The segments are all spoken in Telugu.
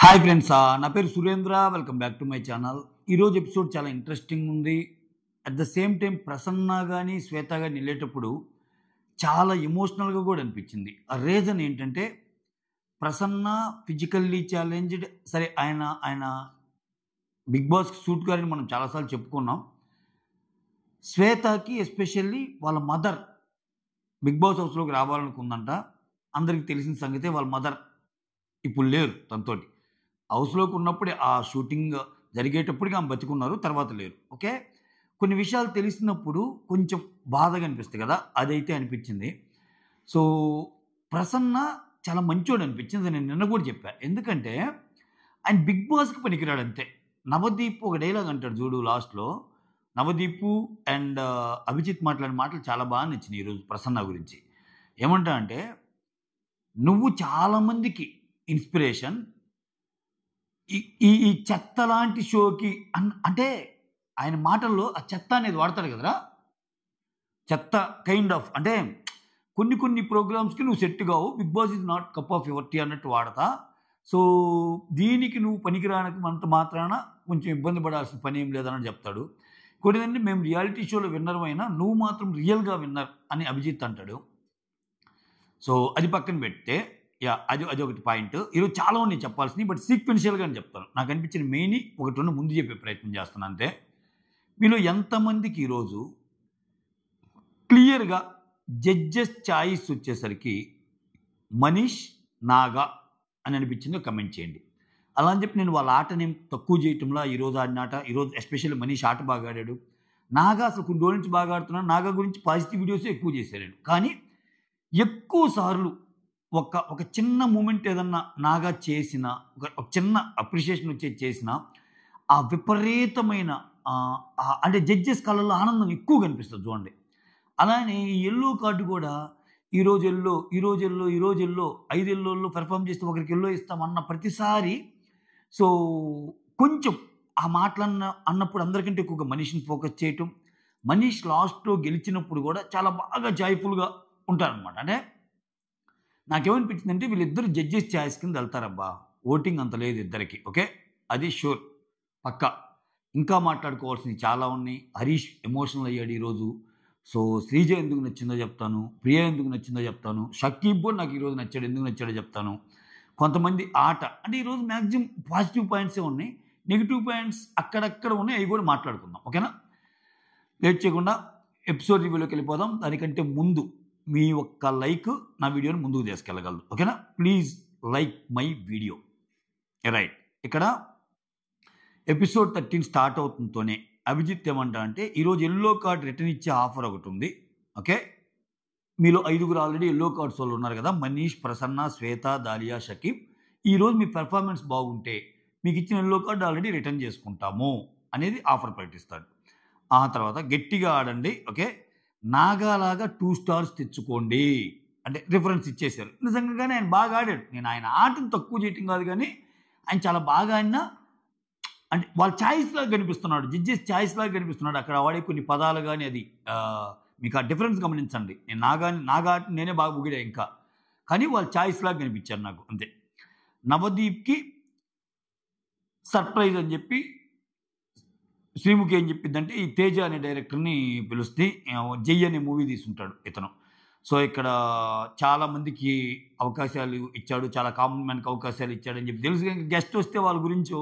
హాయ్ ఫ్రెండ్స్, నా పేరు Surendra. Welcome back to my channel. ఈరోజు ఎపిసోడ్ చాలా ఇంట్రెస్టింగ్ ఉంది. At the same time Prasanna కానీ శ్వేత కానీ వెళ్ళేటప్పుడు చాలా ఎమోషనల్గా కూడా అనిపించింది. ఆ రీజన్ ఏంటంటే ప్రసన్న ఫిజికల్లీ ఛాలెంజ్డ్. సరే, ఆయన ఆయన బిగ్ బాస్ సూట్ గారిని మనం చాలాసార్లు చెప్పుకున్నాం. శ్వేతకి ఎస్పెషల్లీ వాళ్ళ మదర్ బిగ్ బాస్ హౌస్లోకి రావాలనుకుందంట. అందరికీ తెలిసిన సంగతే. వాళ్ళ మదర్ ఇప్పుడు లేరు తనతోటి. హౌస్లోకి ఉన్నప్పుడే ఆ షూటింగ్ జరిగేటప్పటికి ఆమె బతికున్నారు, తర్వాత లేరు. ఓకే, కొన్ని విషయాలు తెలిసినప్పుడు కొంచెం బాధగా అనిపిస్తుంది కదా, అదైతే అనిపించింది. సో ప్రసన్న చాలా మంచోడు అనిపించింది. నేను నిన్న కూడా చెప్పాను. ఎందుకంటే ఆయన బిగ్ బాస్కి పనికిరాడు అంతే. నవదీప్ ఒక డైలాగ్ అంటాడు చూడు లాస్ట్లో. నవదీపు అండ్ అభిజిత్ మాట్లాడిన మాటలు చాలా బాగా నచ్చినాయి ఈరోజు ప్రసన్న గురించి. ఏమంటా అంటే, నువ్వు చాలామందికి ఇన్స్పిరేషన్. ఈ ఈ ఈ చెత్త లాంటి షోకి అంటే ఆయన మాటల్లో ఆ చెత్త అనేది వాడతాడు కదరా. చెత్త కైండ్ ఆఫ్ అంటే కొన్ని కొన్ని ప్రోగ్రామ్స్కి నువ్వు సెట్ కావు, Bigg Boss is not cup of your tea అన్నట్టు వాడతా. సో దీనికి నువ్వు పనికిరానికి అంత మాత్రాన కొంచెం ఇబ్బంది పడాల్సిన పని ఏం లేదని చెప్తాడు. కొన్నిదండి, మేము రియాలిటీ షోలో విన్నర్ అయినా నువ్వు మాత్రం రియల్గా విన్నర్ అని అభిజిత్ అంటాడు. సో అది పక్కన పెడితే అది ఒకటి పాయింట్. ఈరోజు చాలా ఉన్నాయి చెప్పాల్సినవి, బట్ సీక్వెన్షియల్గా అని చెప్తాను. నాకు అనిపించిన మెయిన్ ఒకటి రెండు ముందు చెప్పే ప్రయత్నం చేస్తాను అంతే. మీలో ఎంతమందికి ఈరోజు క్లియర్గా జడ్జెస్ ఛాయిస్ వచ్చేసరికి మనీష్, నాగా అని అనిపించిందో కమెంట్ చేయండి. అలా అని చెప్పి నేను వాళ్ళ ఆటని తక్కువ చేయటంలా. ఈరోజు ఆడిన ఆట, ఈరోజు ఎస్పెషల్లీ మనీష్ ఆట బాగా ఆడాడు. నాగా అసలు కొన్ని రోజుల నుంచి బాగా ఆడుతున్నాడు. నాగా గురించి పాజిటివ్ వీడియోస్ ఎక్కువ చేశాడు. కానీ ఎక్కువ సార్లు ఒక చిన్న మూమెంట్ ఏదన్నా నాగా చేసిన, ఒక చిన్న అప్రిషియేషన్ వచ్చేది చేసిన, ఆ విపరీతమైన అంటే జడ్జెస్ కళ్ళల్లో ఆనందం ఎక్కువ కనిపిస్తుంది చూడండి. అలానే ఈ ఎల్లో కార్డు కూడా ఈరోజు ఎల్లో 5 ఎల్లోల్లో పెర్ఫామ్ చేస్తే ఒకరికి ఎల్లో ఇస్తామన్న ప్రతిసారి సో కొంచెం ఆ మాటలు అన్నప్పుడు అందరికంటే ఎక్కువగా మనీష్ని ఫోకస్ చేయటం. మనీష్ లాస్ట్లో గెలిచినప్పుడు కూడా చాలా బాగా జాయ్ఫుల్గా ఉంటారనమాట. అంటే నాకేమనిపించిందంటే వీళ్ళిద్దరు జడ్జెస్ ఛాయిస్ కింద వెళ్తారబ్బా. ఓటింగ్ అంత లేదు ఇద్దరికి. ఓకే, అది షూర్, పక్కా. ఇంకా మాట్లాడుకోవాల్సినవి చాలా ఉన్నాయి. హరీష్ ఎమోషనల్ అయ్యాడు ఈరోజు. సో శ్రీజ ఎందుకు నచ్చిందో చెప్తాను, ప్రియా ఎందుకు నచ్చిందో చెప్తాను, షకీబ్ కూడా నాకు ఈరోజు నచ్చాడు, ఎందుకు నచ్చాడో చెప్తాను. కొంతమంది ఆట అంటే ఈరోజు మ్యాక్సిమం పాజిటివ్ పాయింట్సే ఉన్నాయి, నెగిటివ్ పాయింట్స్ అక్కడక్కడ ఉన్నాయి, అవి కూడా మాట్లాడుకుందాం. ఓకేనా, లేట్ చేయకుండా ఎపిసోడ్ రివ్యూలోకి వెళ్ళిపోదాం. దానికంటే ముందు మీ ఒక్క లైక్ నా వీడియోని ముందుకు తీసుకెళ్ళగలదు. ఓకేనా, please like my video. Right, ఇక్కడ ఎపిసోడ్ 13 స్టార్ట్ అవుతుందోనే అభిజిత్ ఏమంటా అంటే, ఈరోజు ఎల్లో కార్డ్ రిటర్న్ ఇచ్చే ఆఫర్ ఒకటి ఉంది. ఓకే, మీలో 5గురు ఆల్రెడీ ఎల్లో కార్డ్స్ వాళ్ళు ఉన్నారు కదా, మనీష్, ప్రసన్న, శ్వేత, దాలియా, షకీబ్. ఈరోజు మీ పెర్ఫార్మెన్స్ బాగుంటే మీకు ఇచ్చిన ఎల్లో కార్డు ఆల్రెడీ రిటర్న్ చేసుకుంటాము అనేది ఆఫర్ ప్రకటిస్తాడు. ఆ తర్వాత గట్టిగా ఆడండి, ఓకే, నాగాలాగా 2 స్టార్స్ తెచ్చుకోండి అంటే రిఫరెన్స్ ఇచ్చేశారు. నిజంగానే ఆయన బాగా ఆడాడు. నేను ఆయన ఆటను తక్కువ చేయటం కాదు, కానీ ఆయన చాలా బాగా ఆడినా అంటే వాళ్ళ ఛాయిస్ లాగా కనిపిస్తున్నాడు, జడ్జెస్ ఛాయిస్ లాగా కనిపిస్తున్నాడు. అక్కడ వాడే కొన్ని పదాలు కానీ అది మీకు ఆ డిఫరెన్స్ గమనించండి. నేను నాగా ఆట నేనే బాగా పొగిడా ఇంకా, కానీ వాళ్ళ ఛాయిస్ లాగా కనిపించారు నాకు అంతే. నవదీప్కి సర్ప్రైజ్ అని చెప్పి శ్రీముఖి ఏం చెప్పిందంటే, ఈ తేజ అనే డైరెక్టర్ని పిలుస్తే జై అనే మూవీ తీసుకుంటాడు ఇతను. సో ఇక్కడ చాలామందికి అవకాశాలు ఇచ్చాడు, చాలా కామన్ మ్యాన్కి అవకాశాలు ఇచ్చాడని చెప్పి తెలుసు. ఇంకా గెస్ట్ వస్తే వాళ్ళ గురించి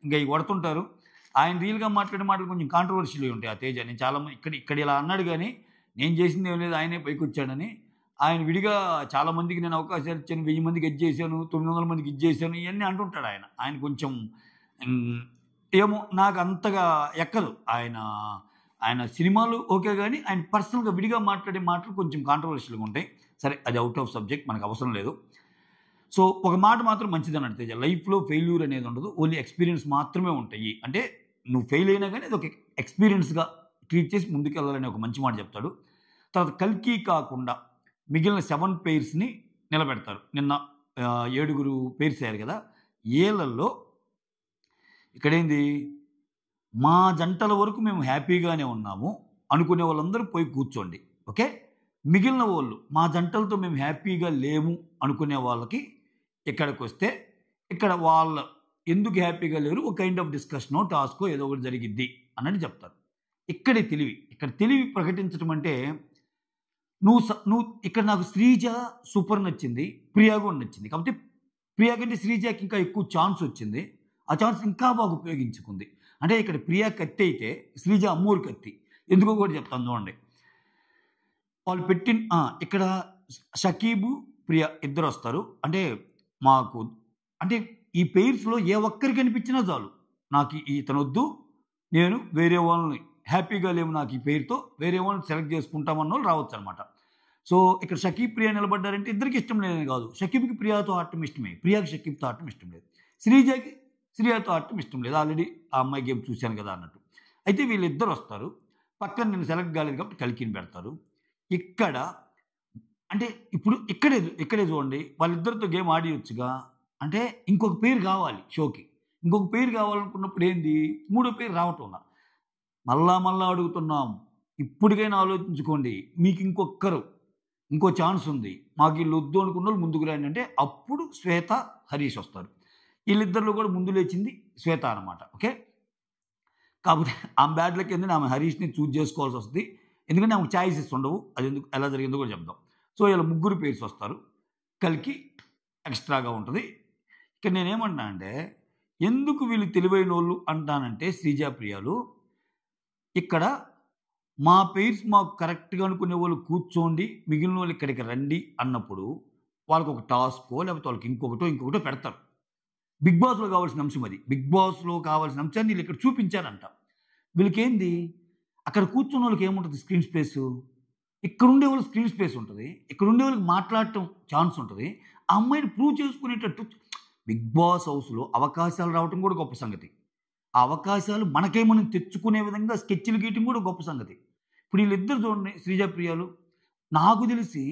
ఇంకా ఇవి కొడుతుంటారు. ఆయన రియల్గా మాట్లాడే మాటలు కొంచెం కాంట్రవర్షియల్ ఉంటాయి. ఆ తేజ నేను చాలామంది ఇక్కడ ఇలా అన్నాడు, కానీ నేను చేసింది ఏం లేదు, ఆయనే పైకి వచ్చాడని. ఆయన విడిగా చాలామందికి నేను అవకాశాలు ఇచ్చాను, 1000 మందికి ఇచ్చేసాను, 900 మందికి ఇచ్చేసాను, ఇవన్నీ అంటుంటాడు ఆయన. ఆయన కొంచెం ఏమో నాకు అంతగా ఎక్కదు. ఆయన సినిమాలు ఓకే, కానీ ఆయన పర్సనల్గా విడిగా మాట్లాడే మాటలు కొంచెం కాంట్రవర్షియల్గా ఉంటాయి. సరే, అది అవుట్ ఆఫ్ సబ్జెక్ట్, మనకు అవసరం లేదు. సో ఒక మాట మాత్రం మంచిదని అడితే, లైఫ్లో ఫెయిల్యూర్ అనేది ఉండదు, ఓన్లీ ఎక్స్పీరియన్స్ మాత్రమే ఉంటాయి. అంటే నువ్వు ఫెయిల్ అయినా కానీ అది ఒక ఎక్స్పీరియన్స్గా ట్రీట్ చేసి ముందుకు వెళ్ళాలని ఒక మంచి మాట చెప్తాడు. తర్వాత కల్కి కాకుండా మిగిలిన 7 పేర్స్ని నిలబెడతారు. నిన్న 7గురు పేర్స్ అయ్యారు కదా, ఏళ్లలో ఇక్కడేంది, మా జంటల వరకు మేము హ్యాపీగానే ఉన్నాము అనుకునే వాళ్ళందరూ పోయి కూర్చోండి. ఓకే, మిగిలిన వాళ్ళు మా జంటలతో మేము హ్యాపీగా లేము అనుకునే వాళ్ళకి ఇక్కడికి వస్తే ఇక్కడ వాళ్ళ ఎందుకు హ్యాపీగా లేరు ఒక కైండ్ ఆఫ్ డిస్కషనో టాస్కో ఏదో ఒకటి జరిగిద్ది అన్నట్టు చెప్తారు. ఇక్కడే తెలివి. ఇక్కడ తెలివి ప్రకటించడం అంటే నువ్వు ఇక్కడ నాకు శ్రీజ సూపర్ నచ్చింది. ప్రియా కూడా నచ్చింది. కాబట్టి ప్రియా కంటే శ్రీజకి ఇంకా ఎక్కువ ఛాన్స్ వచ్చింది. ఆ ఛాన్స్ ఇంకా బాగా ఉపయోగించుకుంది. అంటే ఇక్కడ ప్రియా కత్తి అయితే శ్రీజ అమ్మూరు కత్తి. ఎందుకో కూడా చెప్తాను చూడండి. వాళ్ళు ఇక్కడ షకీబు, ప్రియా ఇద్దరొస్తారు. అంటే మాకు అంటే ఈ పెయిర్స్‌లో ఏ ఒక్కరికి కనిపించినా చాలు. నాకు ఇతనొద్దు. నేను వేరే వాళ్ళని హ్యాపీగా లేము నాకు ఈ పేరుతో. వేరే వాళ్ళని సెలెక్ట్ చేసుకుంటామన్నోళ్ళు రావచ్చనమాట. సో, ఇక్కడ షకీబ్, ప్రియా నిలబడ్డారంటే ఇద్దరికీ ఇష్టం లేదని కాదు. షకీబ్‌కి ప్రియాతో ఆడటం ఇష్టమే. ప్రియాకి షకీబ్‌తో ఆడటం ఇష్టం లేదు. శ్రీజకి శ్రియతో ఆడటం ఇష్టం లేదు. ఆల్రెడీ ఆ అమ్మాయి గేమ్ చూశాను కదా అన్నట్టు. అయితే వీళ్ళిద్దరొస్తారు. పక్కన నేను సెలెక్ట్ కాలేదు కాబట్టి కల్కిని పెడతారు. ఇక్కడ అంటే ఇప్పుడు ఇక్కడే చూడండి. వాళ్ళిద్దరితో గేమ్ ఆడియొచ్చుగా. అంటే ఇంకొక పేరు కావాలి షోకి. ఇంకొక పేరు కావాలనుకున్నప్పుడు ఏంది? మూడో పేరు రావటంలా. మళ్ళా అడుగుతున్నాం. ఇప్పటికైనా ఆలోచించుకోండి. మీకు ఇంకో ఛాన్స్ ఉంది. మాకు ఈళ్ళొద్దు అనుకున్నోళ్ళు ముందుకు రండి అంటే అప్పుడు శ్వేత, హరీష్ వస్తారు. ఈళ్ళిద్దరిలో కూడా ముందు లేచింది శ్వేత అనమాట. ఓకే. కాకపోతే ఆమె బ్యాడ్ లక్ ఏంటంటే ఆమె హరీష్‌ని చూజ్ చేసుకోవాల్సి వస్తది. ఎందుకంటే ఆమెకు చాయిసెస్ ఉండవు. ఎలా జరిగిందో కూడా చెప్దాం. సో, ఇలా ముగ్గురు పేర్స్ వస్తారు. కల్కి ఎక్స్‌ట్రాగా ఉంటది. ఇక్కడ నేనేమంటున్నా అంటే ఎందుకు వీళ్ళు తెలివైనోళ్ళు అంటానంటే శ్రీజ, ప్రియాలు ఇక్కడ మా పెయిర్స్ మాకు కరెక్ట్‌గా అనుకునే వాళ్ళు కూర్చోండి. మిగిలినోళ్ళు ఇక్కడికి రండి అన్నప్పుడు వాళ్ళకొక టాస్కో లేకపోతే వాళ్ళకి ఇంకొకటో పెడతారు. బిగ్ బాస్‌లో కావాల్సిన అంశం అది. బిగ్ బాస్‌లో కావాల్సిన అంశాన్ని వీళ్ళిక్కడ చూపించారంట. వీళ్ళకేంది అక్కడ కూర్చున్నోళ్ళకి ఏముంటది స్క్రీన్ స్పేసు. ఇక్కడుండేవాళ్ళకి స్క్రీన్ స్పేస్ ఉంటది. ఇక్కడుండేవాళ్ళకి మాట్లాడటం ఛాన్స్ ఉంటది. ఆ అమ్మాయిని ప్రూవ్ చేసుకునేటట్టు బిగ్ బాస్ హౌస్‌లో అవకాశాలు రావటం కూడా గొప్ప సంగతి. ఆ అవకాశాలు మనకే మనం తెచ్చుకునే విధంగా స్కెచ్‌లు గీయటం కూడా గొప్ప సంగతి. ఇప్పుడు వీళ్ళిద్దరు చూడండి శ్రీజ, ప్రియాలు. నాకు తెలిసి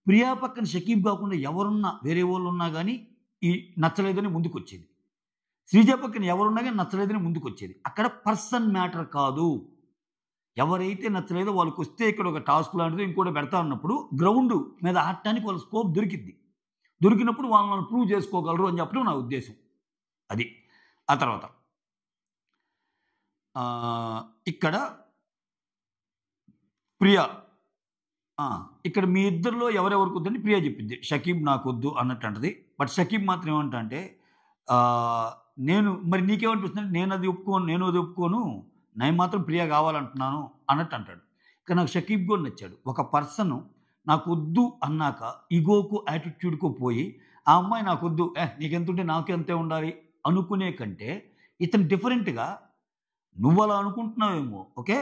ప్రియా పక్కన షకీబ్ కాకుండా ఎవరున్నా వేరే వాళ్ళున్నా గానీ నచ్చలేదని ముందుకొచ్చేది. శ్రీజ పక్కన ఎవరున్నా గానీ నచ్చలేదని ముందుకొచ్చేది. అక్కడ పర్సన్ మ్యాటర్ కాదు. ఎవరైతే నచ్చలేదో వాళ్ళకొస్తే ఇక్కడ ఒక టాస్క్ లాంటిదో ఇంకోటి పెడతా అన్నప్పుడు గ్రౌండ్ మీద ఆడటానికి వాళ్ళ స్కోప్ దొరికిద్ది. దొరికినప్పుడు వాళ్ళని ప్రూవ్ చేసుకోగలరు అని చెప్పడం నా ఉద్దేశం. అది. ఆ తర్వాత ఇక్కడ ప్రియా ఇక్కడ మీ ఇద్దరిలో ఎవరెవరికొద్దని ప్రియా చెప్పింది. షకీబ్ నాకొద్దు అన్నట్టు అంటది. బట్ షకీబ్ మాత్రం ఏమంటా అంటే మరి నీకేమనిపిస్తుందంటే నేను అది ఒప్పుకోను. నేను మాత్రం ప్రియా కావాలంటున్నాను అన్నట్టు అంటాడు. ఇక నాకు షకీబ్ కూడా నచ్చాడు. ఒక పర్సన్ నాకొద్దు అన్నాక ఇగోకు, యాటిట్యూడ్‌కో పోయి ఆ అమ్మాయి నాకొద్దు నీకెంతుంటే నాకు అంతే ఉండాలి అనుకునే కంటే ఇతను డిఫరెంట్‌గా నువ్వలా అనుకుంటున్నావేమో. ఓకే.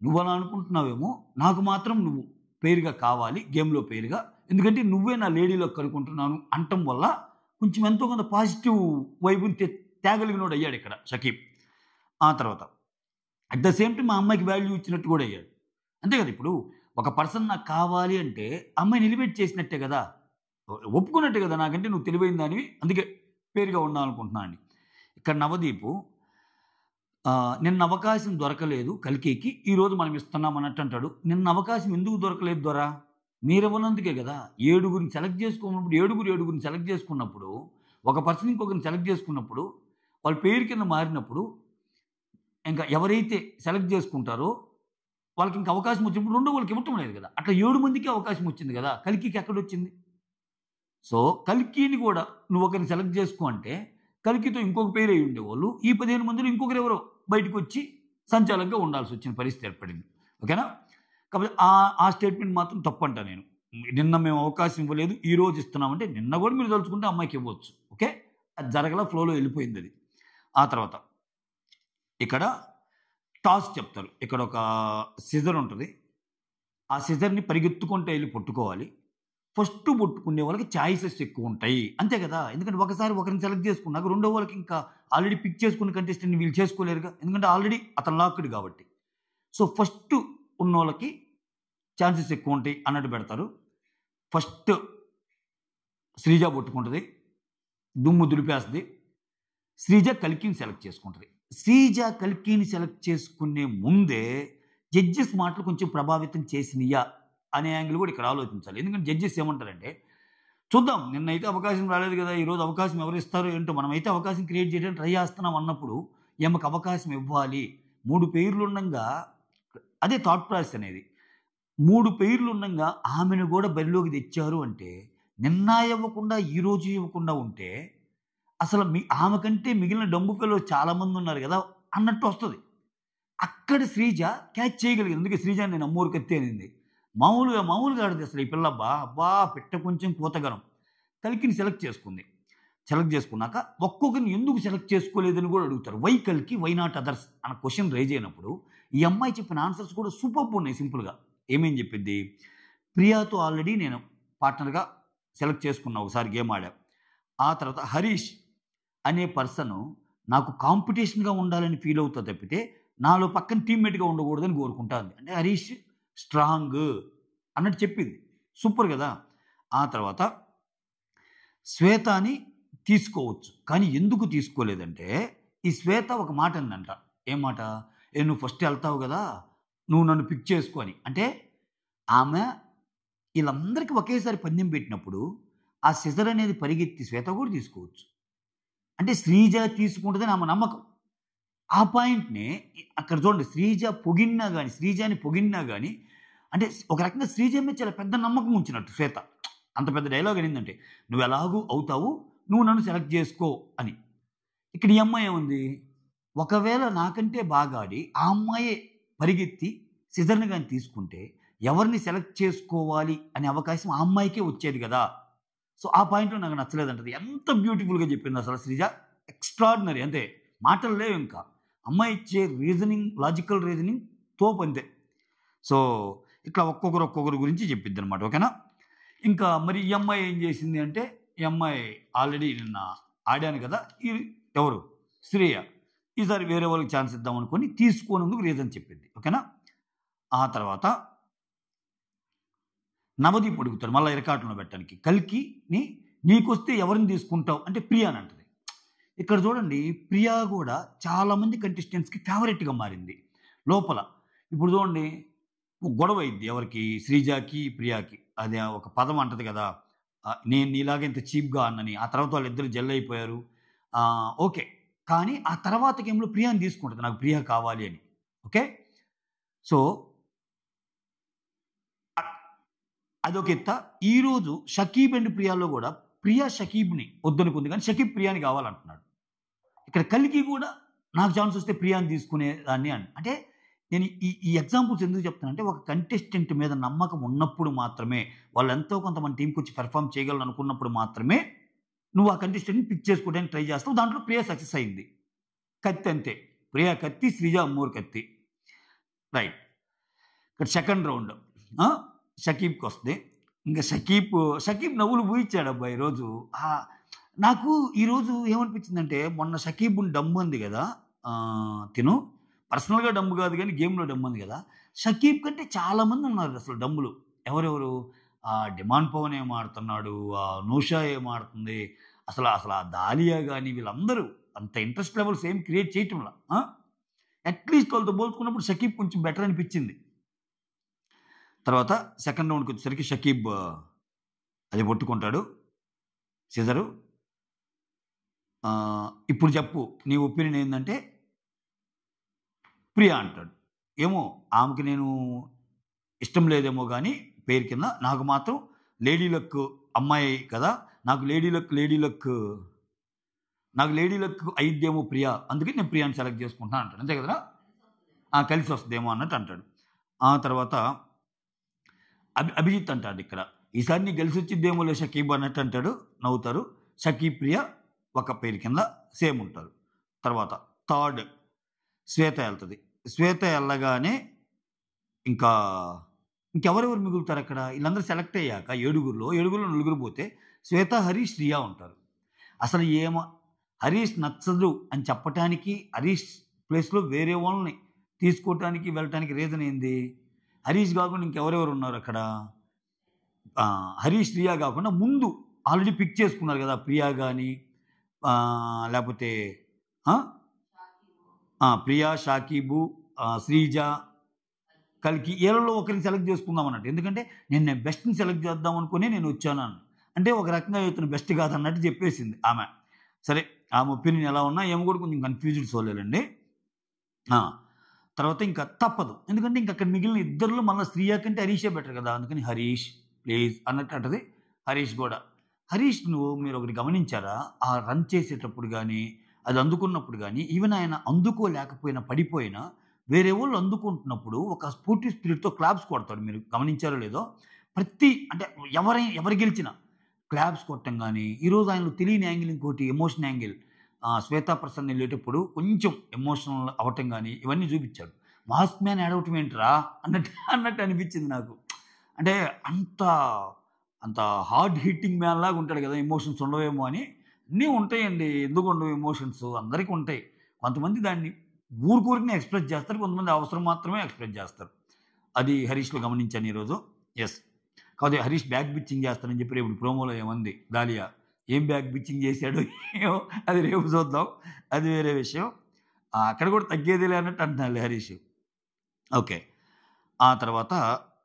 నువ్వలా అనుకుంటున్నావేమో. నాకు మాత్రం నువ్వు పేరుగా కావాలి గేమ్‌లో పేరుగా. ఎందుకంటే నువ్వే నా లేడీ లక్ అనుకుంటున్నాను అనటం వల్ల కొంచెం ఎంతో కొంత పాజిటివ్ వైబుని తేగలిగినోడు అయ్యాడు ఇక్కడ షకీబ్. ఆ తర్వాత అట్ ద సేమ్ టైమ్ మా అమ్మాయికి వాల్యూ ఇచ్చినట్టు కూడా అయ్యాడు. అంతే కదా! ఇప్పుడు ఒక పర్సన్ నాకు కావాలి అంటే అమ్మాయిని ఎలివేట్ చేసినట్టే కదా! ఒప్పుకున్నట్టే కదా! నాకంటే నువ్వు తెలివైన దానివి అందుకే పేరుగా ఉండాలనుకుంటున్నా అని. ఇక్కడ నవదీపు నిన్న అవకాశం దొరకలేదు కల్కికి. ఈరోజు మనం ఇస్తున్నాం అన్నట్టు అంటాడు. నిన్న అవకాశం ఎందుకు దొరకలేదు దొరా? మీరివ్వనందుకే కదా! ఏడుగురిని సెలెక్ట్ చేసుకున్నప్పుడు ఒక పర్సన్ ఇంకొకరిని సెలెక్ట్ చేసుకున్నప్పుడు వాళ్ళ పేరు కింద మారినప్పుడు ఇంకా ఎవరైతే సెలెక్ట్ చేసుకుంటారో వాళ్ళకి ఇంకా అవకాశం వచ్చినప్పుడు రెండో వాళ్ళకి ఇవ్వటం లేదు కదా! అట్లా 7 మందికి అవకాశం వచ్చింది కదా! కల్కికి ఎక్కడొచ్చింది? సో, కల్కిని కూడా నువ్వు ఒకరిని సెలెక్ట్ చేసుకో అంటే కల్కితో ఇంకొక పేరు అయ్యి ఉండేవాళ్ళు. ఈ 15 మందిలో ఇంకొకరెవరో బయటకొచ్చి సంచాలకుగా ఉండాల్సొచ్చిన పరిస్థితి ఏర్పడింది. ఓకేనా? కాబట్టి ఆ స్టేట్మెంట్ మాత్రం తప్పంటా నేను. నిన్న మేము అవకాశం ఇవ్వలేదు. ఈరోజు ఇస్తున్నామంటే నిన్న కూడా మీరు తలుచుకుంటే అమ్మాయికి ఇవ్వచ్చు. ఓకే. అది జరగలా ఫ్లోలో వెళ్ళిపోయిందది. ఆ తర్వాత ఇక్కడ టాస్ చెప్తారు. ఇక్కడ ఒక సిజర్ ఉంటది. ఆ సిజర్‌ని పరిగెత్తుకుంటూ ఎళ్లి పట్టుకోవాలి. ఫస్ట్ పట్టుకునే వాళ్ళకి చాయిసెస్ ఎక్కువుంటాయి. అంతే కదా! ఎందుకంటే ఒకసారి ఒకరిని సెలెక్ట్ చేసుకున్నాక రెండో వాళ్ళకి ఇంకా ఆల్రెడీ పిక్ చేసుకున్న కంటెస్టెంట్‌ని వీళ్ళు చేసుకోలేరుగా. ఎందుకంటే ఆల్రెడీ అతను లాక్డ్ కాబట్టి. సో, ఫస్ట్ ఉన్నోళ్ళకి ఛాన్సెస్ ఎక్కువుంటాయి అన్నట్టు పెడతారు. ఫస్ట్ శ్రీజ పట్టుకుంటది. దుమ్ము దులిపేస్తది. శ్రీజ కల్కిని సెలెక్ట్ చేసుకుంటది. శ్రీజ కల్కిని సెలెక్ట్ చేసుకునే ముందే జడ్జెస్ మాటలు కొంచెం ప్రభావితం చేసినియా అనే యాంగిల్ కూడా ఇక్కడ ఆలోచించాలి. ఎందుకంటే జడ్జెస్ ఏమంటారంటే చూద్దాం. నిన్నైతే అవకాశం రాలేదు కదా! ఈరోజు అవకాశం ఎవరిస్తారో ఏంటో. మనమైతే అవకాశం క్రియేట్ చేయడానికి ట్రై చేస్తున్నాం అన్నప్పుడు, ఈమెకు అవకాశం ఇవ్వాలి. 3 పెయిర్లుండంగా అదే థాట్ ప్రాసెస్ అనేది. 3 పెయిర్లుండంగా ఆమెను గూడా బరిలోకి తెచ్చారు అంటే, నిన్న ఇవ్వకుండా, ఈరోజు ఇవ్వకుండా ఉంటే, అసలు ఆమె కంటే మిగిలిన డంబు ఫెలోస్ చాలా మందున్నారు గదా! అన్నట్టు వస్తది. అక్కడ శ్రీజ క్యాచ్ చేయగలిగింది. అందుకే శ్రీజని నేను అమ్మోరు కత్తి అనింది. మామూలుగా ఆడదు అసలు ఈ పిల్ల అబ్బా! పిట్ట కొంచెం కూతగనం. కల్కిని సెలెక్ట్ చేసుకుంది. సెలెక్ట్ చేసుకున్నాక ఒక్కొక్కరిని ఎందుకు సెలెక్ట్ చేసుకోలేదని కూడా అడుగుతారు. వై కల్కి, వై నాట్ అదర్స్ అన్న క్వెషన్ రైజ్ అయినప్పుడు ఈ అమ్మాయి చెప్పిన ఆన్సర్స్ కూడా సూపర్బ్ ఉన్నాయి సింపుల్‌గా. ఏమేం చెప్పింది? ప్రియాతో ఆల్రెడీ నేను పార్ట్నర్‌గా సెలెక్ట్ చేసుకున్నా. ఒకసారి గేమ్ ఆడా. ఆ తర్వాత హరీష్ అనే పర్సన్ నాకు కాంపిటీషన్‌గా ఉండాలని ఫీల్ అవుతా తప్పితే, నాలో పక్కన టీమ్‌మేట్‌గా ఉండకూడదని కోరుకుంటా అంది. అంటే హరీష్ స్ట్రాంగ్ అన్నట్టు చెప్పింది. సూపర్ గదా! ఆ తర్వాత శ్వేతని తీసుకోవచ్చు. కానీ ఎందుకు తీసుకోలేదంటే, ఈ శ్వేత ఒక మాట అందంట. ఏం మాట? నువ్వు ఫస్ట్ ఎళ్తావు గదా! నువ్వు నన్ను పిక్ చేసుకో అని. అంటే ఆమె ఈళ్ళందరికి ఒకేసారి పందెం పెట్టినప్పుడు, ఆ సిజర్ అనేది పరిగెత్తి శ్వేత కూడా తీసుకోవచ్చు. అంటే శ్రీజ తీసుకుంటదని ఆమె నమ్మకం. ఆ పాయింట్‌ని అక్కడ చూడండి శ్రీజని పొగిడినా గాని అంటే ఒక రకంగా శ్రీజ మీద చాలా పెద్ద నమ్మకం ఉంచినట్టు శ్వేత. అంత పెద్ద డైలాగ్ అనిందంటే, "నువ్వెలాగూ అవుతావు. నువ్వు నన్ను సెలెక్ట్ చేసుకో" అని. ఇక్కడ ఈ అమ్మాయి ఏముంది? ఒకవేళ నాకంటే బాగా ఆడి, ఆ అమ్మాయే పరిగెత్తి సిజర్‌ని గాని తీసుకుంటే, ఎవరిని సెలెక్ట్ చేసుకోవాలి అనే అవకాశం ఆ అమ్మాయికే వచ్చేది గదా! సో, ఆ పాయింట్‌లో నాకు నచ్చలేదంటది. ఎంత బ్యూటిఫుల్‌గా చెప్పిందసల శ్రీజ. ఎక్స్‌ట్రార్డినరీ అంతే. మాటలు లేవింక. అమ్మాయి ఇచ్చే లాజికల్ రీజనింగ్ తోపంతే. సో, ఇట్లా ఒక్కొక్కరు గురించి చెప్పిద్దనమాట. ఓకేనా? ఇంకా మరి ఈ అమ్మాయి ఏం చేసింది అంటే, ఈ అమ్మాయి ఆల్రెడీ నిన్న ఆడాను కదా! ఎవరు? శ్రేయ. ఈసారి వేరే వాళ్ళకి ఛాన్స్ ఇద్దాం అనుకోని తీసుకోనందుకు రీజన్ చెప్పింది. ఓకేనా? ఆ తర్వాత నవదీప్ అడుగుతాడు మళ్ళా ఇరకాటంలో పెట్టడానికి. కల్కిని నీకొస్తే ఎవరిని తీసుకుంటావు? అంటే ప్రియానంటది. ఇక్కడ చూడండి ప్రియా గూడా చాలా మంది కంటెస్టెంట్స్‌కి ఫేవరెట్‌గా మారింది. లోపల ఇప్పుడు చూడండి గొడవ అయింది ఎవరికి? శ్రీజాకి, ప్రియాకి. అది ఒక పదం అంటది గదా! నేను నీలాగా ఇంత చీప్‌గా అన్నని. ఆ తర్వాత వాళ్ళిద్దరూ జెల్ అయిపోయారు. ఓకే. కానీ ఆ తర్వాత గేమ్‌లో ప్రియాని తీసుకుంటది. నాకు ప్రియా కావాలి అని. ఓకే. సో, అదొక ఎత్త. ఈరోజు షకీబ్ అండ్ ప్రియాలో గూడా ప్రియా షకీబ్‌ని వద్దనుకుంది గానీ షకీబ్ ప్రియాని కావాలంటున్నాడు. ఇక్కడ కల్కి గూడా నాకు ఛాన్స్ వస్తే ప్రియాని తీసుకునేదాన్ని అంటే నేను ఈ ఎగ్జాంపుల్స్ ఎందుకు చెప్తానంటే ఒక కంటెస్టెంట్ మీద నమ్మకం ఉన్నప్పుడు మాత్రమే వాళ్ళు ఎంతో కొంత మన టీమ్‌కొచ్చి పెర్ఫార్మ్ చేయగలరు అనుకున్నప్పుడు మాత్రమే నువ్వు ఆ కంటెస్టెంట్‌ని పిక్ చేసుకోవడానికి ట్రై చేస్తావు. దాంట్లో ప్రియా సక్సెస్ అయింది. కత్తి అంతే. ప్రియా కత్తి, శ్రీజ అమ్మోరు కత్తి. రైట్. ఇక్కడ సెకండ్ రౌండ్. ఆ! షకీబ్‌కొస్తే ఇంక షకీబ్ నవ్వులు పూయిచ్చాడబ్బా ఈరోజు. నాకు ఈరోజు ఏమనిపించిందంటే మొన్న షకీబుని డమ్ము అంది గదా! తిను పర్సనల్‌గా డమ్ము గాదు గానీ గేమ్‌లో డమ్ము అంది గదా! షకీబ్ కంటే చాలా మందున్నారు అసలు డమ్ములు. ఎవరెవరు? డిమాండ్ పవన్ ఏమో ఆడుతున్నాడు. నూషా ఏమో ఆడుతుంది. అసల ఆ దాలియా గాని వీళ్ళందరూ అంత ఇంట్రెస్ట్ లెవెల్స్ ఏం క్రియేట్ చేయటంలా. అట్‌లీస్ట్ వాళ్ళతో పోల్చుకున్నప్పుడు షకీబ్ కొంచెం బెటర్ అనిపిచ్చింది. తర్వాత సెకండ్ రౌండ్‌కొచ్చేసరికి షకీబ్ అది పట్టుకుంటాడు. సిజరు. ఇప్పుడు చెప్పు నీ ఒపీనియన్ ఏందంటే ప్రియా అంటాడు. ఏమో ఆమెకి నేను ఇష్టం లేదేమో గానీ పేరు కింద నాకు మాత్రం లేడీ లక్ అమ్మాయి కదా! నాకు లేడీ లక్ అయిద్దేమో ప్రియా. అందుకే నేను ప్రియాని సెలెక్ట్ చేసుకుంటున్నా అంటాడు. అంతే కదరా! కలిసొస్తదేమో అన్నట్టు అంటాడు. ఆ తర్వాత అభిజిత్ అంటాడు ఇక్కడ. ఈసారి నీకు గెలిసొచ్చిద్దేమోలే షకీబ్ అన్నట్టు అంటాడు. నవ్వుతారు. షకీబ్, ప్రియ ఒక పేరు కింద సేమ్ ఉంటారు. తర్వాత థర్డ్ శ్వేత ఎళ్తది. శ్వేత ఎళ్ళగానే ఇంకెవరెవరు మిగులుతారక్కడ? ఈళ్ళందరూ సెలెక్ట్ అయ్యాక ఏడుగురిలో నలుగురు పోతే శ్వేత, హరీష్, శ్రియ ఉంటారు. అసలు హరీష్ నచ్చదు అని చెప్పటానికి హరీష్ ప్లేస్‌లో వేరే వాళ్ళని తీసుకోవటానికి, వెళ్ళటానికి రీజన్ ఏంది? హరీష్ గాకుండా ఇంకెవరెవరు ఉన్నారక్కడ? హరీష్, శ్రియ గాకుండా ముందు ఆల్రెడీ పిక్ చేసుకున్నారు గదా! ప్రియా గాని లేపోతే ప్రియా, షాకీబు, శ్రీజ, కల్కి ఈళ్ళలో ఒకరిని సెలెక్ట్ చేసుకుందాం అన్నట్టు. ఎందుకంటే నేను బెస్ట్‌ని సెలెక్ట్ చేద్దాం అనుకునే నేను వచ్చానని. అంటే ఒక రకంగా ఇతను బెస్ట్ కాదన్నట్టు చెప్పేసింది ఆమె. సరే ఆమె ఒపీనియన్ ఎలా ఉన్నా ఏమో కూడా కొంచెం కన్‌ఫ్యూజ్డ్ సోలేనండి. ఆ! తర్వాత ఇంకా తప్పదు. ఎందుకంటే ఇంక అక్కడ మిగిలిన ఇద్దరిలో మళ్ళా శ్రీయ కంటే హరీషే బెటర్ కదా! అందుకని హరీష్ ప్లీజ్ అన్నట్టు అంటది. హరీష్ గూడా. హరీష్ మీరొకటి గమనించారా? ఆ రన్ చేసేటప్పుడు గాని, అది అందుకున్నప్పుడు గాని, ఈవెన్ ఆయన అందుకోలేకపోయినా, పడిపోయినా వేరే వోళ్ళు అందుకుంటున్నప్పుడు ఒక స్పోర్టివ్ స్పిరిట్‌తో క్లాప్స్ కొడతాడు. మీరు గమనించారో లేదో? అంటే ఎవరు గెలిచినా క్లాప్స్ కొట్టం గాని, ఈరోజు ఆయనలో తెలియని యాంగిల్ ఇంకోటి ఎమోషన్ యాంగిల్. 'శ్వేతా ప్రసన్న' ఎళ్ళేటప్పుడు కొంచెం ఎమోషనల్ అవ్వటం గాని, ఇవన్నీ చూపిచ్చాడు. 'మాస్ మ్యాన్' ఏడవటం ఏంట్రా అన్నట్టు అనిపిచ్చింది నాకు. అంటే అంత, అంత హార్డ్ హిట్టింగ్ మ్యాన్ లాగా ఉంటాడు కదా! ఎమోషన్స్ ఉండవేమో అని. అన్నీ ఉంటాయండి. ఎందుకుండవు ఎమోషన్స్? అందరికి ఉంటాయి. కొంతమంది దాన్ని ఊరికూరికనే ఎక్స్‌ప్రెస్ చేస్తారు. కొంతమంది అవసరం మాత్రమే ఎక్స్‌ప్రెస్ చేస్తారు. అది 'హరీష్‌లో' గమనించాను ఈరోజు. యెస్. కాకపోతే 'హరీష్' బ్యాక్ బిచ్చింగ్ చేస్తానని చెప్పి రేపు ప్రోమోలో ఏమంది 'దాలియా'. ఏం బ్యాక్ బిచ్చింగ్ చేశాడో ఏమో అది రేపు చూద్దాం. అది వేరే విషయం. అక్కడ కూడా తగ్గేదిలే అన్నట్టు అంటున్నాడులే 'హరీష్.' ఓకే. ఆ తర్వాత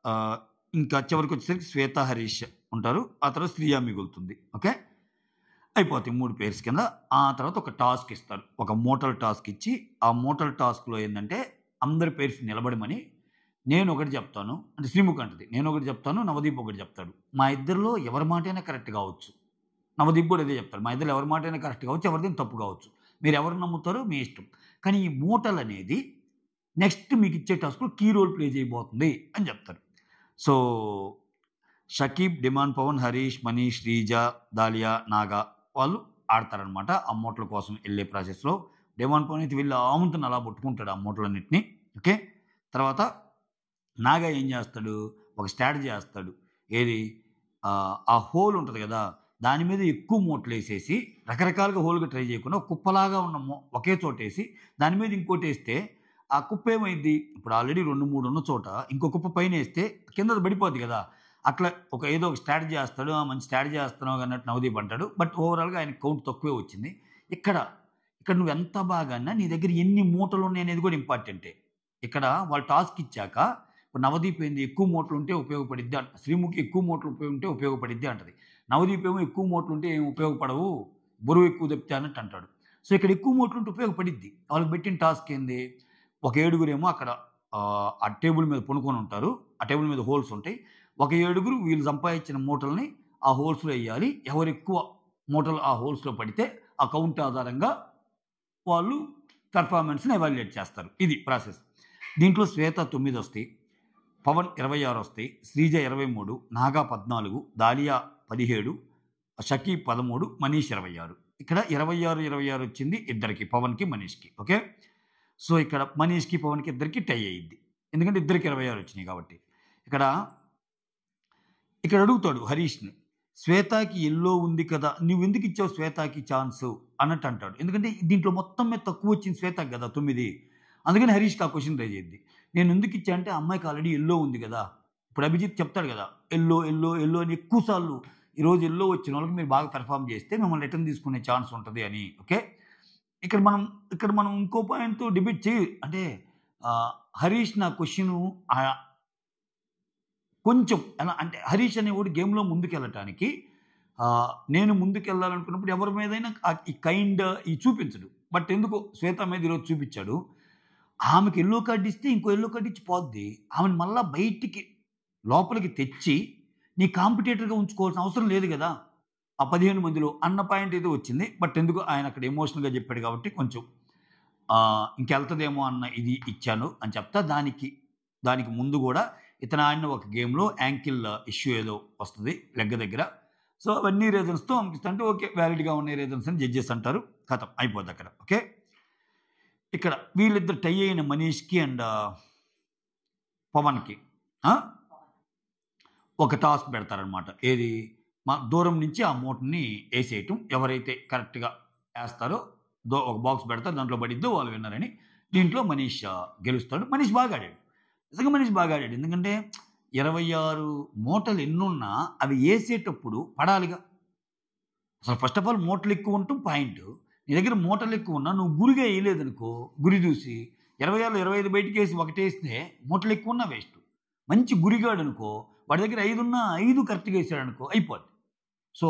ఆహ్, ఇంకా చివరికొచ్చేసరికి 'శ్వేత', 'హరీష్' ఉంటారు. ఆ తర్వాత 'శ్రియ' మిగులుతుంది. ఓకే. అయిపోతాయి 3 పెయిర్స్ కింద. ఆ తర్వాత ఒక టాస్క్ ఇస్తారు. ఒక మోటల్ టాస్క్ ఇచ్చి, ఆ మోటల్ టాస్క్‌లో ఏందంటే అందరి పెయిర్స్ నిలబడమని నేనొకటి చెప్తాను. అంటే శ్రీముఖి అంటది. నేనొకటి చెప్తాను. నవదీప్ ఒకటి చెప్తాడు. మా ఇద్దరిలో ఎవరి మాటైనా కరెక్ట్ కావచ్చు. నవదీప్ కూడా అదే చెప్తాడు. మా ఇద్దరిలో ఎవరి మాటైనా కరెక్ట్ కావచ్చు. ఎవరిదైనా తప్పు కావచ్చు. మీరెవరిని నమ్ముతారో మీ ఇష్టం. కానీ ఈ మోటల్ అనేది నెక్స్ట్ మీకిచ్చే టాస్క్‌లో కీ రోల్ ప్లే చేయబోతుంది అని చెప్తారు. సో, షకీబ్, డిమాండ్ పవన్, హరీష్, మనీష్, శ్రీజ, దాలియా, నాగా వాళ్ళు ఆడతారనమాట. ఆ మూటల కోసం ఎళ్ళే ప్రాసెస్‌లో. డిమాండ్ పవన్ అయితే వెళ్లి ఆముంతను అలా పట్టుకుంటాడు ఆ మూటలన్నిటిని. ఓకే. తర్వాత నాగా ఏం చేస్తాడు? ఒక స్ట్రాటజీ ఏస్తాడు. ఏది? ఆ హోల్ ఉంటది గదా! దాని మీద ఎక్కువ మూటలేసేసి రకరకాలుగా హోల్‌గా ట్రై చేయకుండా ఒక కుప్పలాగా ఉన్న ఒకే చోటేసి దాని మీద ఇంకోటేస్తే ఆ కుప్ప ఏమైద్ది? ఇప్పుడు ఆల్రెడీ 2, 3 ఉన్న చోట ఇంకో కుప్ప పైనేస్తే కిందది పడిపోద్ది గదా! అట్లా ఏదో ఒక స్ట్రాటజీ ఏస్తాడు. మంచి స్ట్రాటజీ ఏస్తున్నావు అన్నట్టు నవదీప్ అంటాడు. బట్ ఓవరాల్‌గా ఆయనకి కౌంట్ తక్కువే వచ్చింది. ఇక్కడ, ఇక్కడ నువ్వెంత బాగా ఆడినా నీ దగ్గర ఎన్ని మూటలున్నాయనేది కూడా ఇంపార్టెంటే. ఇక్కడ వాళ్ళు టాస్క్ ఇచ్చాక ఇప్పుడు నవదీప్ ఏంది ఎక్కువ మూటలుంటే ఉపయోగపడిద్ది శ్రీముఖి ఎక్కువ మూటలు ఉంటే ఉపయోగపడిద్ది అంటది. నవదీప్ ఏమో ఎక్కువ మూటలుంటే ఏమి ఉపయోగపడవు. బరువు ఎక్కువ తప్పితే అన్నట్టు అంటాడు. సో, ఇక్కడ ఎక్కువ మూటలుంటే ఉపయోగపడిద్ది. వాళ్ళకి పెట్టిన టాస్క్ ఏంది? ఒక ఏడుగురేమో అక్కడ ఆ టేబుల్ మీద పనుకొనుంటారు. ఆ టేబుల్ మీద హోల్స్ ఉంటాయి. ఒక ఏడుగురు వీళ్ళు సంపాదించిన మూటల్ని ఆ హోల్స్‌లో ఎయ్యాలి. ఎవరెక్కువ మూటలు ఆ హోల్స్‌లో పడితే ఆ కౌంట్ ఆధారంగా వాళ్ళు పెర్ఫార్మన్స్‌ని ఎవాల్యుయేట్ చేస్తారు. ఇది ప్రాసెస్. దీంట్లో శ్వేత 9 ఒస్తాయి. పవన్ 26 ఒస్తాయి. శ్రీజ 23, నాగా 14, దాలియా 17, షకీబ్ 13, మనీష్ 26. ఇక్కడ 26, 26 వచ్చింది ఇద్దరికి పవన్‌కి, మనీష్‌కి. ఓకే. సో, ఇక్కడ మనీష్‌కి, పవన్‌కి ఇద్దరికి టై అయ్యిద్ది. ఎందుకంటే ఇద్దరికి 26 వచ్చినాయి కాబట్టి. ఇక్కడ ఇక్కడ అడుగుతాడు హరీష్‌ని. శ్వేతకి యెల్లో ఉంది కదా! నువ్వెందుకిచ్చావు శ్వేతకి ఛాన్సు అన్నట్టు అంటాడు. ఎందుకంటే దీంట్లో మొత్తం మీద తక్కువొచ్చింది శ్వేతకి గదా! 9. అందుకని హరీష్‌కి ఆ క్వెషన్ రైజ్ అయ్యిద్ది. నేనెందుకిచ్చా అంటే ఆ అమ్మాయికి ఆల్రెడీ యెల్లో ఉంది గదా! ఇప్పుడు అభిజిత్ చెప్తాడు గదా! యెల్లో, యెల్లో, యెల్లో అని ఎక్కువ సార్లు ఈరోజు యెల్లో వచ్చినోళ్ళకి మీరు బాగా పెర్ఫార్మ్ చేస్తే మిమ్మల్ని రిటర్న్ తీసుకునే ఛాన్స్ ఉంటది అని. ఓకే. ఇక్కడ మనం ఇంకో పాయింట్‌తో డిబేట్ అంటే హరీష్ నా క్వెషను కొంచెం ఎలా అంటే హరీష్ అనేవాడు గేమ్‌లో ముందుకెళ్ళటానికి నేను ముందుకెళ్ళాలనుకున్నప్పుడు ఎవరి మీదైనా ఈ చూపించడు. బట్ ఎందుకో శ్వేత మీద ఈరోజు చూపించాడు. ఆమెకి యెల్లో కార్డ్ ఇస్తే ఇంకో యెల్లో కార్డ్ ఇచ్చి పోద్ది. ఆమెను మళ్ళా బయటికి లోపలికి తెచ్చి నీ కాంపిటీటర్‌గా ఉంచుకోవాల్సిన అవసరం లేదు గదా! ఆ 15 మందిలో అన్న పాయింట్ అయితే వచ్చింది. బట్ ఎందుకో ఆయన అక్కడ ఎమోషనల్‌గా చెప్పాడు కాబట్టి కొంచెం ఇంకెళ్తదేమో అన్న ఇది ఇచ్చాను అని చెప్తా. దానికి ముందు గూడా ఇతను ఆడిన ఒక గేమ్‌లో యాంకిల్ ఇష్యూ ఏదో వస్తది లెగ్ దగ్గర. సో, అవన్నీ రీజన్స్‌తో అనిపిస్తుంటే ఓకే. వాలిడ్‌గా ఉన్నాయి రీజన్స్ అని జడ్జెస్ అంటారు. ఖతం అయిపోద్దక్కడ. ఓకే. ఇక్కడ వీళ్ళిద్దరు టై అయిన మనీష్‌కి అండ్ పవన్‌కి ఆ! ఒక టాస్క్ పెడతారనమాట. ఏది? దూరం నుంచి ఆ మూటని ఏసేయటం. ఎవరైతే కరెక్ట్‌గా ఏస్తారో ఒక బాక్స్ పెడతారు. దాంట్లో పడిద్దో వాళ్ళు విన్నర్ అని. దీంట్లో మనీష్ గెలుస్తాడు. మనీష్ బాగా ఆడాడు. నిజంగా మనీష్ బాగా ఆడాడు. ఎందుకంటే 26 మూటలు ఎన్నున్నా అవి ఏసేటప్పుడు పడాలిగా. అసలు ఫస్ట్ ఆఫ్ ఆల్ మూటలు ఎక్కువ ఉండటం పాయింట్. నీ దగ్గర మూటలు ఎక్కువ ఉన్నా నువ్వు గురిగా ఏయలేదనుకో, గురి చూసి 26లో 25 బయటికేసి ఒకటేస్తే మూటలు ఎక్కువ ఉన్నా వేస్ట్. మంచి గురిగాడనుకో, వాడి దగ్గర 5 ఉన్నా 5 కరెక్ట్‌గా ఏసాడనుకో అయిపోద్ది. సో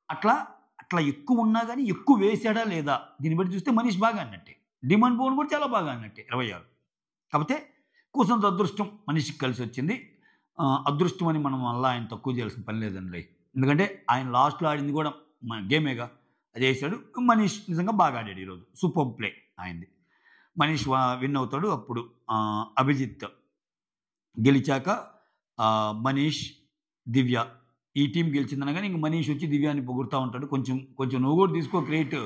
అట్లా అట్లా ఎక్కువ ఉన్నా కానీ ఎక్కువ వేసాడా లేదా దీన్ని బట్టి చూస్తే మనీష్ బాగా అన్నట్టే. డిమాండ్ బోన్ కూడా చాలా బాగా అన్నట్టే 26. కాకపోతే కూసంత అదృష్టం మనిషికి కలిసి వచ్చింది. అదృష్టం అని మనం మళ్ళా ఆయన తక్కువ చేయాల్సిన పని లేదండి. ఎందుకంటే ఆయన లాస్ట్‌లో ఆడింది కూడా గేమేగా. అది ఏసాడు. మనీష్ నిజంగా బాగా ఆడాడు ఈరోజు. సూపర్బ్ ప్లే ఆయనది. మనీష్ విన్ అవుతాడు. అప్పుడు అభిజిత్ గెలిచాక మనీష్, దివ్య ఈ టీమ్ గెలిచిందనగానే ఇంక మనీష్ వచ్చి దివ్యాని పొగుడుతా ఉంటాడు. కొంచెం కొంచెం నువ్వు కూడా తీసుకో క్రెడిట్.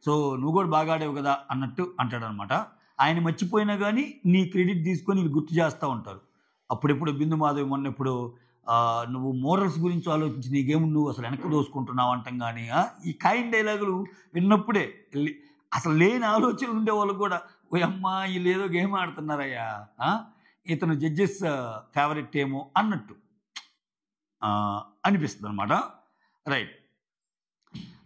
సో నువ్వు కూడా బాగా ఆడావు కదా అన్నట్టు అంటాడనమాట. ఆయన మర్చిపోయినా గానీ నీ క్రెడిట్ తీసుకొని వీళ్ళు గుర్తు చేస్తా ఉంటారు. అప్పుడెప్పుడు బిందు మాధవి మొన్నెప్పుడు నువ్వు మోరల్స్ గురించి ఆలోచించి నీ గేమ్ నువ్వు అసలు వెనక్కి దోసుకుంటున్నావు అంటాం గానీ ఈ డైలాగులు విన్నప్పుడే అసలు లేని ఆలోచనలు ఉండేవాళ్ళు కూడా ఓయమ్మా ఈళ్ళేదో గేమ్ ఆడుతున్నారయ్యా! ఇతను జడ్జెస్ ఫేవరెట్ ఏమో అన్నట్టు అనిపిస్తుందనమాట. రైట్.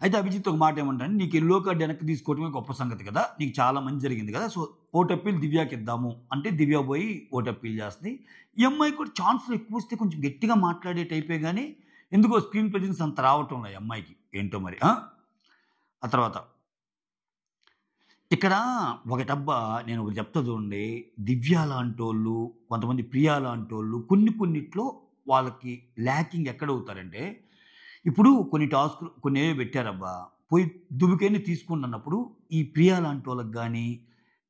అయితే అభిజిత్ ఒక మాట ఏమంటాడు, నీకు యెల్లో కార్డ్ వెనక్కి తీసుకోవటమే గొప్ప సంగతి కదా! నీకు చాలా మంచి జరిగింది కదా! సో ఓటు అప్పీల్ దివ్యాకి ఇద్దాము అంటే దివ్య పోయి ఓటు అప్పీల్ చేస్తుంది. ఈ అమ్మాయి కూడా ఛాన్స్‌లు ఎక్కువొస్తే కొంచెం గట్టిగా మాట్లాడే టైపే గానీ ఎందుకో స్క్రీన్ ప్రెజెన్స్ అంత రావటంలే ఈ అమ్మాయికి. ఏంటో మరి. ఆ తర్వాత ఇక్కడ ఒకటబ్బా నేను ఒకటి చెప్తా చూడండి. దివ్య లాంటోళ్ళు, కొంతమంది ప్రియా లాంటోళ్ళు కొన్నిట్లో వాళ్ళకి ల్యాకింగ్ ఎక్కడవుతారంటే, ఇప్పుడు కొన్ని టాస్క్‌లు కొన్నేవో పెట్టారబ్బా! పోయి దుబుకైనా తీసుకోండి అన్నప్పుడు ఈ ప్రియా లాంటోళ్ళకి గానీ,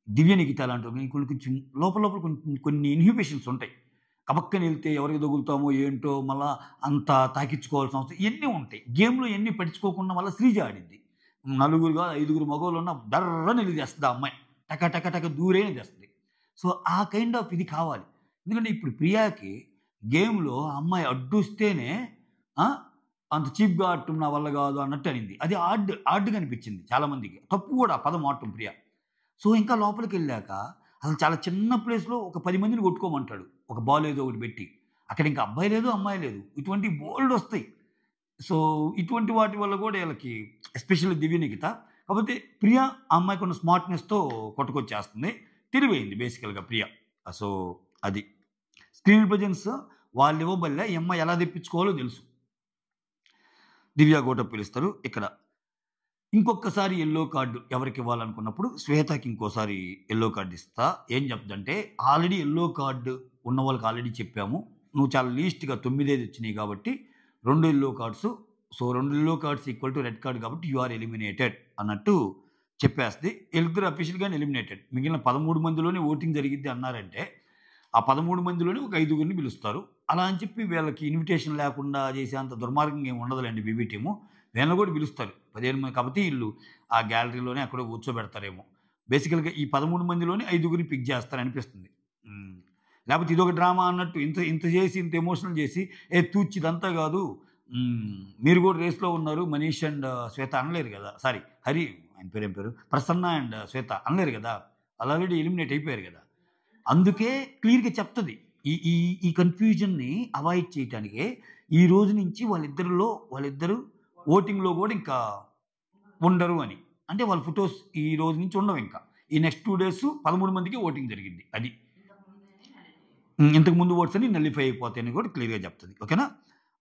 దివ్య నిఖిత లాంటోళ్ళకి గానీ కొంచెం లోపల కొన్ని ఇన్‌హిబిషన్స్ ఉంటాయి. గబక్కన ఎళ్తే ఎవరికి తగులుతామో ఏంటో మళ్ళా అంత తాకిచ్చుకోవాల్సిన అవసరం ఇయన్నీ ఉంటాయి. గేమ్‌లో ఇయన్నీ పట్టించుకోకుండా మళ్ళా శ్రీజ ఆడిద్ది. నలుగురు కాదు, 5గురు మగోళ్ళున్నా బర్రని ఎలిగేస్తది ఆ అమ్మాయి. టక దూరేనే తెస్తది. సో, ఆ కైండ్ ఆఫ్ ఇది కావాలి. ఎందుకంటే ఇప్పుడు ప్రియాకి గేమ్‌లో ఆ అమ్మాయి అడ్డొస్తేనే అంత చీప్‌గా ఆడటం నా వల్ల కాదు అన్నట్టు అనింది. అది ఆడ్‌గా అనిపించింది చాలా మందికి. తప్పు కూడా ఆ పదం వాడటం ప్రియా. సో, ఇంకా లోపలికెళ్ళాక అసలు చాలా చిన్న ప్లేస్‌లో ఒక 10 మందిని కొట్టుకోమంటాడు. ఒక బాల్ ఏదో ఒకటి పెట్టి. అక్కడ ఇంకా అబ్బాయి లేదు, అమ్మాయి లేదు. ఇటువంటివి బోలెడొస్తాయి. సో, ఇటువంటి వాటి వల్ల కూడా ఈళ్ళకి ఎస్పెషల్లీ దివ్య నిఖిత. కాకపోతే ప్రియ ఆ అమ్మాయికున్న స్మార్ట్‌నెస్‌తో కొట్టుకొచ్చేస్తుంది. తెలివైంది బేసికల్‌గా ప్రియ. సో, అది. స్క్రీన్ ప్రెజెన్స్ వాళ్ళివ్వబల్లే ఈ అమ్మాయి ఎలా తెప్పించుకోవాలో తెలుసు. దివ్య గోటప్ పిలుస్తారు. ఇక్కడ ఇంకొక్కసారి యెల్లో కార్డ్ ఎవరికివ్వాలనుకున్నప్పుడు శ్వేతకి ఇంకోసారి యెల్లో కార్డ్ ఇస్తా. ఏం చెప్తంటే ఆల్రెడీ యెల్లో కార్డ్ ఉన్న వాళ్ళకి ఆల్రెడీ చెప్పాము. నువ్వు చాలా లీస్ట్‌గా 9 వచ్చినాయి కాబట్టి 2 yellow cards. So, 2 yellow cards equal to red card కాబట్టి యూ ఆర్ ఎలిమినేటెడ్ అన్నట్టు చెప్పేస్తది. వీళ్ళిద్దరు అఫీషియల్‌గానే ఎలిమినేటెడ్. మిగిలిన 13 మందిలోనే ఓటింగ్ జరిగిద్ది అన్నారంటే, ఆ 13 మందిలోనే ఒక 5గురిని పిలుస్తారు. అలా అని చెప్పి వీళ్ళకి ఇన్విటేషన్ లేకుండా చేసేంత దుర్మార్గంగా ఏమి ఉండదులెండి బీబీ టీము. వీళ్ళని కూడా పిలుస్తారు. 15 మంది కాబట్టి ఈళ్ళు ఆ గ్యాలరీలోనే ఎక్కడో కూర్చోబెడతారేమో. బేసికల్‌గా ఈ 13 మందిలోనే 5గురిని పిక్ చేస్తారనిపిస్తుంది. లేపోతే ఇదొక డ్రామా అన్నట్టు ఇంత చేసి, ఇంత ఎమోషనల్ చేసి, తూచి ఇదంతా కాదు. మీరు కూడా రేస్‌లో ఉన్నారు. మనీష్ అండ్ శ్వేత అనలేరు కదా! సారీ హరి ఆయన పేరేం పేరు? ప్రసన్న అండ్ శ్వేత అనలేరు కదా! వాళ్ళు ఆల్రెడీ ఎలిమినేట్ అయిపోయారు కదా! అందుకే క్లియర్‌గా చెప్తది. ఈ ఈ ఈ కన్‌ఫ్యూజన్‌ని అవాయిడ్ చేయటానికే ఈ రోజు నుంచి వాళ్ళిద్దరు ఓటింగ్‌లో కూడా ఇంకా ఉండరు అని. అంటే వాళ్ళ ఫోటోస్ ఈ రోజు నుంచి ఉండవింక. ఈ నెక్స్ట్ 2 డేస్ 13 మందికి ఓటింగ్ జరిగిద్ది. అది. ఇంతకు ముందు ఓట్స్ అన్ని నల్లిఫై అయిపోతాయని కూడా క్లియర్‌గా చెప్తది. ఓకేనా?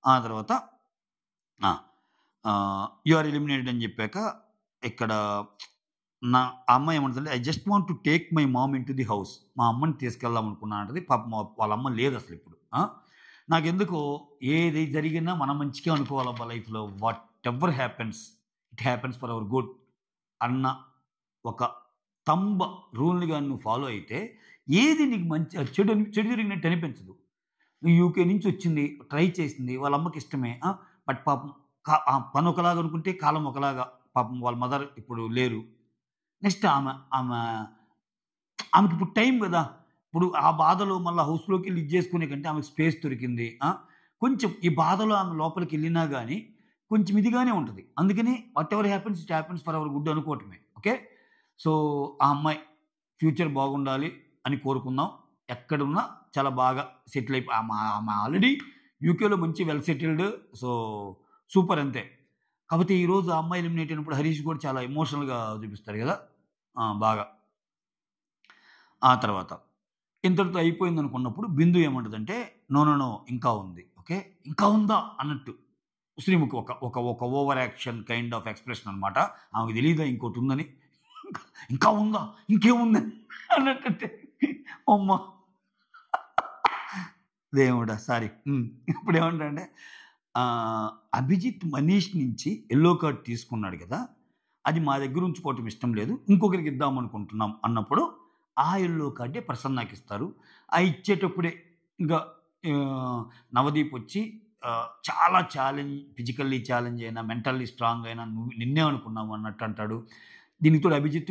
ఆ తర్వాత యూ ఆర్ ఎలిమినేటెడ్ అని చెప్పాక ఇక్కడ ఆ అమ్మాయి ఏమంటదంటే, I just want to take my mom into the house. మా అమ్మని తీసుకెళ్దాం అనుకున్నా అంటది. పాపం వాళ్ళ అమ్మ లేదసలిప్పుడు. నాకెందుకో ఏది జరిగినా మన మంచికే అనుకోవాలబ్బా లైఫ్‌లో. What ever happens, it happens for our good అన్న ఒక తంబ రూల్‌ని గాని నువ్వు ఫాలో అయితే ఏది నీకు చెడు జరిగినట్టు అనిపించదు. యూకే నుంచి వచ్చింది, ట్రై చేసింది. వాళ్ళ అమ్మకి ఇష్టమే. బట్ పాపం పని ఒకలాగా అనుకుంటే కాలం ఒకలాగా. పాపం వాళ్ళ మదర్ ఇప్పుడు లేరు. నెక్స్ట్ ఆమెకిప్పుడు టైం గదా! ఇప్పుడు ఆ బాధలో మళ్ళా హౌస్‌లోకెళ్ళి ఇది జేసుకునే కంటే ఆమెకు స్పేస్ దొరికింది. కొంచెం ఈ బాధలో ఆమె లోపలికెళ్ళినా గాని కొంచెం ఇదిగానే ఉంటది. అందుకని whatever happens it happens for our good అనుకోవటమే. ఓకే. సో, ఆ అమ్మాయి ఫ్యూచర్ బాగుండాలి అని కోరుకుందాం. ఎక్కడున్నా చాలా బాగా సెటిల్ ఆమె ఆల్రెడీ యూకేలో మంచి వెల్ సెటిల్డ్. సో, సూపర్ అంతే. కాపోతే ఈరోజు ఆ అమ్మాయి ఎలిమినేట్ అయినప్పుడు హరీష్ కూడా చాలా ఎమోషనల్‌గా చూపిస్తాడు గదా! బాగా. ఆ తర్వాత ఇంతటితో అయిపోయిందనుకున్నప్పుడు బిందు ఏమంటదంటే, నో ఇంకా ఉంది. ఓకే. ఇంకా ఉందా అన్నట్టు. శ్రీముఖి ఒక ఒక ఒక over action kind of expression అనమాట. ఆమెకు తెలీదా ఇంకోటుందని. ఇంకా ఇంకా ఉందా? ఇంకేముందని అన్నట్టంటే అమ్మ! దేవుడా! సారీ. ఇప్పుడేమంటంటే అభిజిత్ మనీష్ నుంచి యెల్లో కార్డ్ తీసుకున్నాడు గదా! అది మా దగ్గర ఉంచుకోవటం ఇష్టం లేదు. ఇంకొకరికి ఇద్దామనుకుంటున్నాం అన్నప్పుడు, ఆ యెల్లో కార్డే ప్రసన్నకిస్తారు. ఆ ఇచ్చేటప్పుడే ఇంకా నవదీప్ వచ్చి చాలా ఫిజికల్లీ ఛాలెంజ్ అయినా, మెంటల్లీ స్ట్రాంగ్ అయినా నిన్నే అనుకున్నాము అన్నట్టు అంటాడు. దీనికి తోడు అభిజిత్